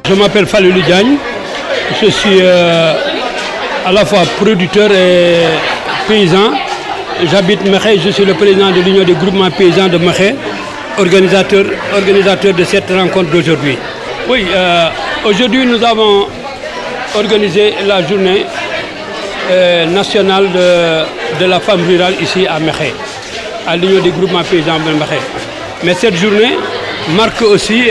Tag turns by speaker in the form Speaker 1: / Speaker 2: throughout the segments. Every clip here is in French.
Speaker 1: Je m'appelle Falilou Diagne, je suis à la fois producteur et paysan. J'habite Mékhé, je suis le président de l'Union des groupements paysans de Mékhé, organisateur de cette rencontre d'aujourd'hui. Oui, aujourd'hui nous avons organisé la journée nationale de la femme rurale ici à Mékhé, à l'Union des groupements paysans de Mékhé. Mais cette journée marque aussi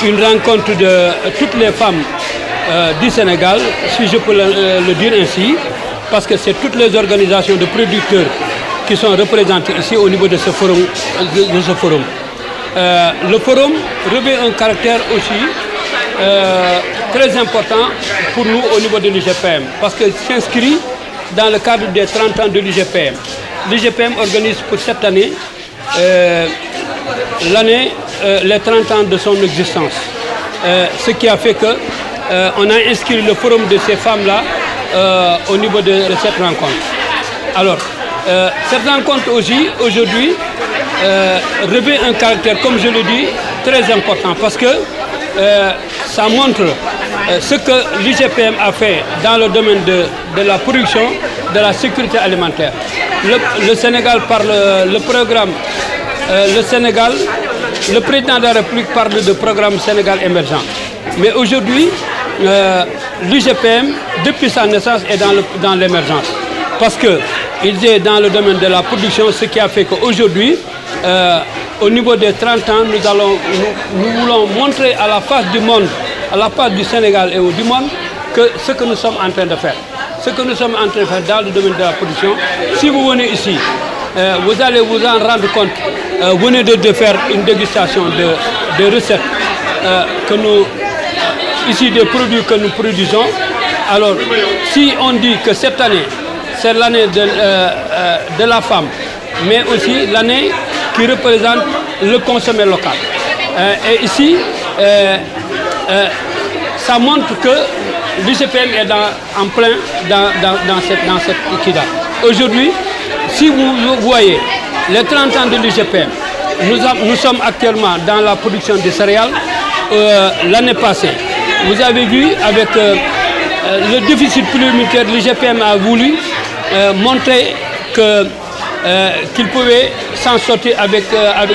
Speaker 1: une rencontre de toutes les femmes du Sénégal, si je peux le dire ainsi, parce que c'est toutes les organisations de producteurs qui sont représentées ici au niveau de ce forum. Le forum revêt un caractère aussi très important pour nous au niveau de l'UGPM, parce qu'il s'inscrit dans le cadre des 30 ans de l'UGPM. L'UGPM organise pour cette année les 30 ans de son existence. Ce qui a fait que on a inscrit le forum de ces femmes-là au niveau de cette rencontre. Alors, cette rencontre aussi, aujourd'hui, revêt un caractère, comme je le dis, très important, parce que ça montre ce que l'UGPM a fait dans le domaine de la production, de la sécurité alimentaire. Le Sénégal parle, le programme, le président de la République parle de programme Sénégal émergent. Mais aujourd'hui, l'UGPM, depuis sa naissance, est dans l'émergence. Parce qu'il est dans le domaine de la production, ce qui a fait qu'aujourd'hui, au niveau des 30 ans, nous voulons montrer à la face du monde, à la face du Sénégal et du monde, que ce que nous sommes en train de faire. Ce que nous sommes en train de faire dans le domaine de la production, si vous venez ici, vous allez vous en rendre compte. Venez de faire une dégustation de recettes ici des produits que nous produisons. Alors, si on dit que cette année, c'est l'année de la femme, mais aussi l'année qui représente le consommé local. Et ici, ça montre que l'UGPM est en plein dans cette équité. Aujourd'hui, si vous voyez les 30 ans de l'UGPM, nous sommes actuellement dans la production des céréales. L'année passée, vous avez vu avec le déficit pluviométrique, l'UGPM a voulu montrer qu'il pouvait s'en sortir avec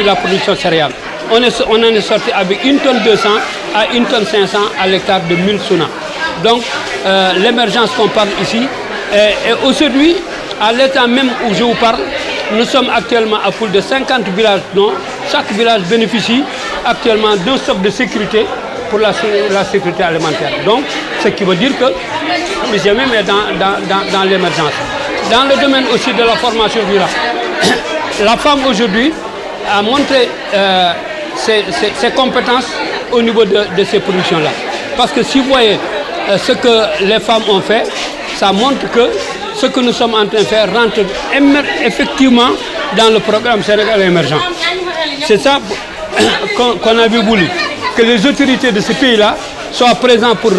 Speaker 1: la production céréale. On en est sorti avec 1 tonne 200 à 1 tonne 500 à l'hectare de 1000 Suna. Donc l'émergence qu'on parle ici, et aujourd'hui, à l'état même où je vous parle, nous sommes actuellement à plus de 50 villages dont chaque village bénéficie actuellement d'un stock de sécurité pour la sécurité alimentaire. Donc, ce qui veut dire que l'UGPM est dans l'émergence. Dans le domaine aussi de la formation rurale, la femme aujourd'hui a montré ses compétences au niveau de ces productions-là. Parce que si vous voyez ce que les femmes ont fait, ça montre que ce que nous sommes en train de faire rentre effectivement dans le programme Sénégal émergent. C'est ça qu'on avait voulu, que les autorités de ce pays-là soient présentes pour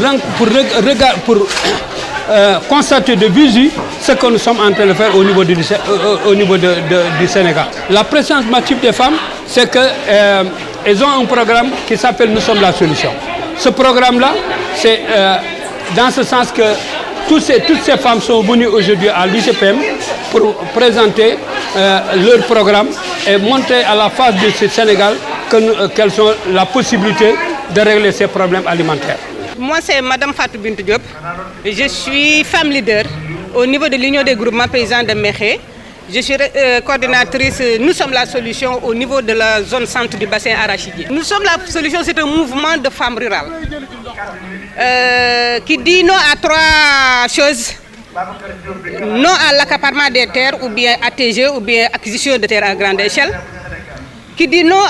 Speaker 1: constater de visu ce que nous sommes en train de faire au niveau du Sénégal. La présence massive des femmes, c'est qu'elles ont un programme qui s'appelle Nous sommes la solution. Ce programme-là, c'est dans ce sens que toutes ces femmes sont venues aujourd'hui à l'UGPM pour présenter leur programme et montrer à la face du Sénégal qu'elles ont la possibilité de régler ces problèmes alimentaires.
Speaker 2: Moi, c'est Mme Fatou Bintou Diop. Je suis femme leader au niveau de l'Union des groupements paysans de Mékhé. Je suis coordinatrice Nous sommes la solution au niveau de la zone centre du bassin arachidier. Nous sommes la solution, c'est un mouvement de femmes rurales qui dit non à 3 choses. Non à l'accaparement des terres ou bien ATG ou bien acquisition de terres à grande échelle. Qui dit non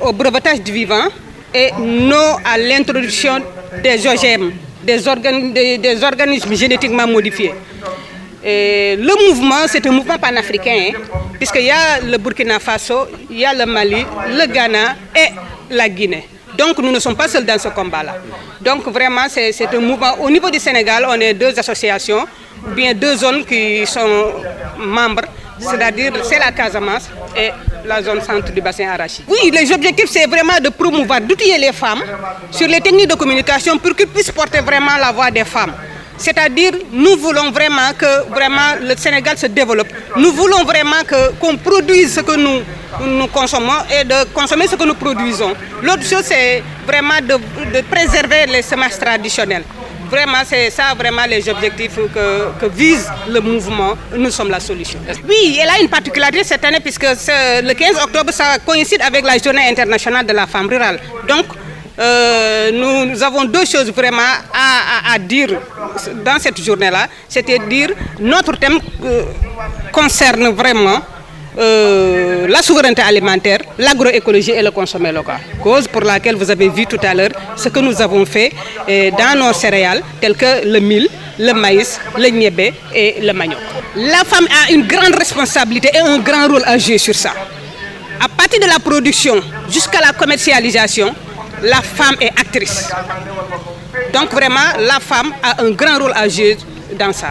Speaker 2: au brevetage du vivant et non à l'introduction des OGM, des organismes génétiquement modifiés. Et le mouvement, c'est un mouvement panafricain, puisqu'il y a le Burkina Faso, il y a le Mali, le Ghana et la Guinée. Donc nous ne sommes pas seuls dans ce combat-là. Donc vraiment, c'est un mouvement. Au niveau du Sénégal, on est 2 associations, ou bien 2 zones qui sont membres c'est-à-dire c'est la Casamance et la zone centre du bassin arachidier. Oui, les objectifs, c'est vraiment de promouvoir, d'outiller les femmes sur les techniques de communication pour qu'ils puissent porter vraiment la voix des femmes. C'est-à-dire, nous voulons vraiment que le Sénégal se développe. Nous voulons vraiment qu'on produise ce que nous consommons et de consommer ce que nous produisons. L'autre chose, c'est vraiment de préserver les semences traditionnelles. Vraiment, c'est ça vraiment les objectifs que vise le mouvement. Nous sommes la solution. Oui, elle a une particularité cette année puisque le 15 octobre, ça coïncide avec la Journée internationale de la femme rurale. Donc, nous avons deux choses vraiment à dire dans cette journée-là. C'est-à-dire, notre thème concerne vraiment la souveraineté alimentaire, l'agroécologie et le consommé local. Cause pour laquelle vous avez vu tout à l'heure ce que nous avons fait dans nos céréales telles que le mil, le maïs, le niébé et le manioc. La femme a une grande responsabilité et un grand rôle à jouer sur ça. À partir de la production jusqu'à la commercialisation, la femme est actrice. Donc vraiment, la femme a un grand rôle à jouer dans ça.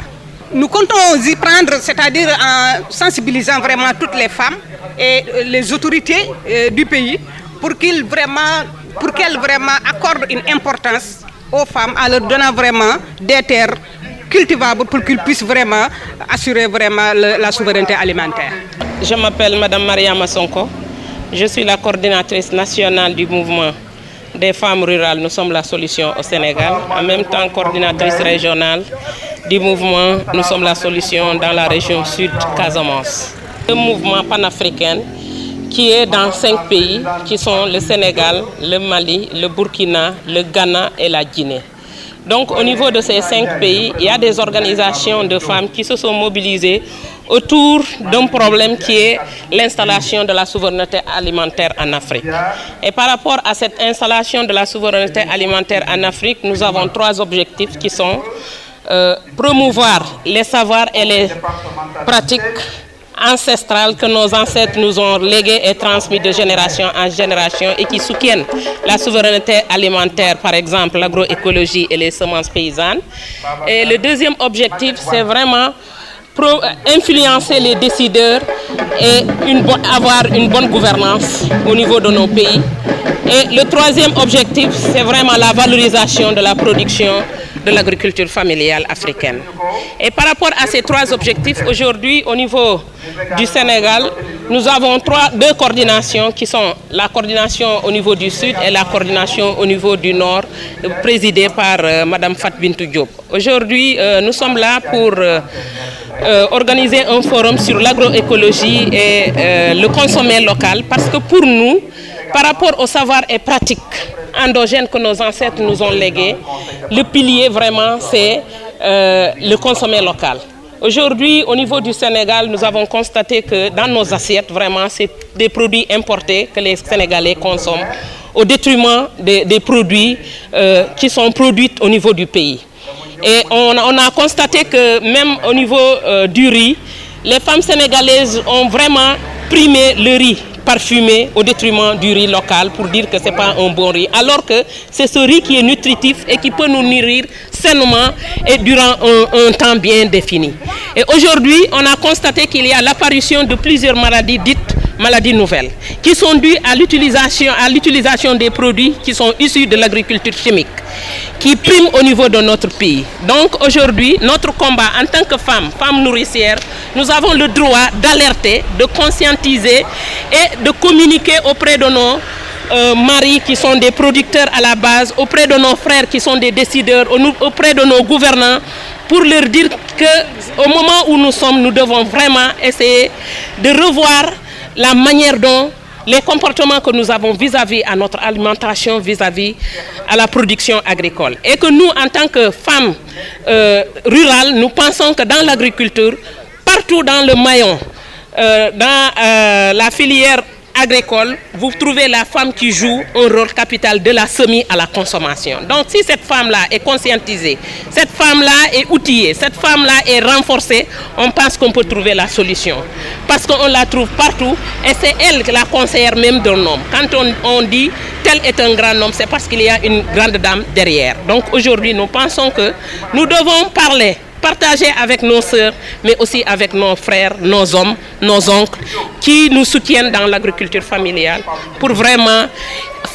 Speaker 2: Nous comptons y prendre, c'est-à-dire en sensibilisant vraiment toutes les femmes et les autorités du pays pour qu'elles vraiment accordent une importance aux femmes en leur donnant vraiment des terres cultivables pour qu'ils puissent vraiment assurer vraiment la souveraineté alimentaire.
Speaker 3: Je m'appelle Madame Mariama Sonko. Je suis la coordinatrice nationale du mouvement des femmes rurales. Nous sommes la solution au Sénégal. En même temps, coordinatrice régionale du mouvement, nous sommes la solution dans la région sud Casamance. Un mouvement panafricain qui est dans 5 pays qui sont le Sénégal, le Mali, le Burkina, le Ghana et la Guinée. Donc au niveau de ces 5 pays, il y a des organisations de femmes qui se sont mobilisées autour d'un problème qui est l'installation de la souveraineté alimentaire en Afrique. Et par rapport à cette installation de la souveraineté alimentaire en Afrique, nous avons 3 objectifs qui sont promouvoir les savoirs et les pratiques ancestrales que nos ancêtres nous ont léguées et transmises de génération en génération et qui soutiennent la souveraineté alimentaire, par exemple l'agroécologie et les semences paysannes. Et le deuxième objectif, c'est vraiment influencer les décideurs et avoir une bonne gouvernance au niveau de nos pays. Et le troisième objectif, c'est vraiment la valorisation de la production de l'agriculture familiale africaine. Et par rapport à ces 3 objectifs, aujourd'hui, au niveau du Sénégal, nous avons 2 coordinations qui sont la coordination au niveau du Sud et la coordination au niveau du Nord, présidée par Mme Fat Bintou Diop. Aujourd'hui, nous sommes là pour organiser un forum sur l'agroécologie et le consommé local, parce que pour nous, par rapport au savoir et pratique endogène que nos ancêtres nous ont légué, le pilier vraiment c'est le consommé local. Aujourd'hui, au niveau du Sénégal, nous avons constaté que dans nos assiettes, vraiment, c'est des produits importés que les Sénégalais consomment au détriment des produits qui sont produits au niveau du pays. Et on a constaté que même au niveau du riz, les femmes sénégalaises ont vraiment primé le riz parfumé au détriment du riz local pour dire que ce n'est pas un bon riz. Alors que c'est ce riz qui est nutritif et qui peut nous nourrir sainement et durant un temps bien défini. Et aujourd'hui, on a constaté qu'il y a l'apparition de plusieurs maladies dites maladies nouvelles, qui sont dues à l'utilisation des produits qui sont issus de l'agriculture chimique, qui priment au niveau de notre pays. Donc aujourd'hui, notre combat en tant que femmes nourricières, nous avons le droit d'alerter, de conscientiser et de communiquer auprès de nos maris qui sont des producteurs à la base, auprès de nos frères qui sont des décideurs, auprès de nos gouvernants, pour leur dire qu'au moment où nous sommes, nous devons vraiment essayer de revoir la manière dont les comportements que nous avons vis-à-vis à notre alimentation, vis-à-vis à la production agricole. Et que nous, en tant que femmes rurales, nous pensons que dans l'agriculture, partout dans le maillon, dans la filière agricole, vous trouvez la femme qui joue un rôle capital de la semis à la consommation. Donc si cette femme-là est conscientisée, cette femme-là est outillée, cette femme-là est renforcée, on pense qu'on peut trouver la solution. Parce qu'on la trouve partout et c'est elle la conseillère même d'un homme. Quand on dit tel est un grand homme, c'est parce qu'il y a une grande dame derrière. Donc aujourd'hui, nous pensons que nous devons parler partager avec nos sœurs, mais aussi avec nos frères, nos hommes, nos oncles, qui nous soutiennent dans l'agriculture familiale pour vraiment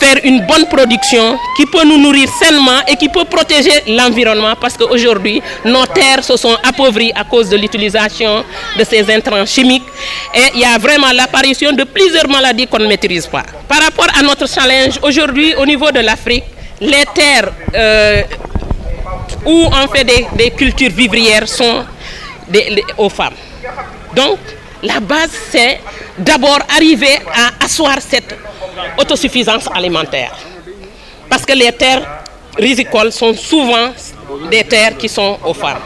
Speaker 3: faire une bonne production qui peut nous nourrir sainement et qui peut protéger l'environnement, parce qu'aujourd'hui, nos terres se sont appauvries à cause de l'utilisation de ces intrants chimiques et il y a vraiment l'apparition de plusieurs maladies qu'on ne maîtrise pas. Par rapport à notre challenge, aujourd'hui, au niveau de l'Afrique, les terres où on fait des cultures vivrières sont aux femmes. Donc, la base, c'est d'abord arriver à asseoir cette autosuffisance alimentaire. Parce que les terres rizicoles sont souvent des terres qui sont aux femmes.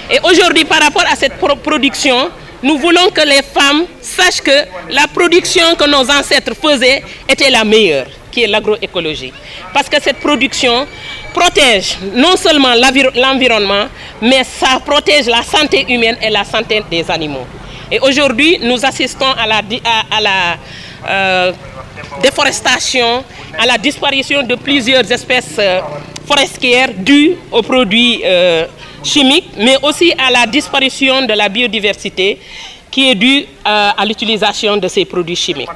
Speaker 3: Et aujourd'hui, par rapport à cette production, nous voulons que les femmes sachent que la production que nos ancêtres faisaient était la meilleure, qui est l'agroécologie. Parce que cette production protège non seulement l'environnement, mais ça protège la santé humaine et la santé des animaux. Et aujourd'hui, nous assistons à la déforestation, à la disparition de plusieurs espèces forestières dues aux produits chimiques, mais aussi à la disparition de la biodiversité qui est due à l'utilisation de ces produits chimiques.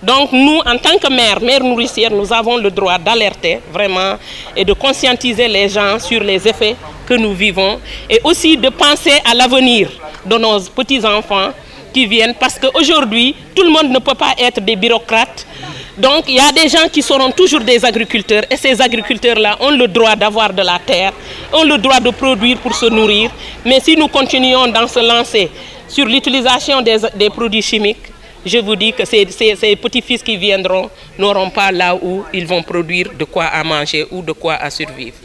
Speaker 3: Donc nous, en tant que mères nourricières, nous avons le droit d'alerter vraiment et de conscientiser les gens sur les effets que nous vivons et aussi de penser à l'avenir de nos petits-enfants qui viennent, parce qu'aujourd'hui, tout le monde ne peut pas être des bureaucrates. Donc il y a des gens qui seront toujours des agriculteurs et ces agriculteurs-là ont le droit d'avoir de la terre, ont le droit de produire pour se nourrir. Mais si nous continuons dans ce lancer sur l'utilisation des produits chimiques, je vous dis que ces petits-fils qui viendront n'auront pas là où ils vont produire de quoi à manger ou de quoi à survivre.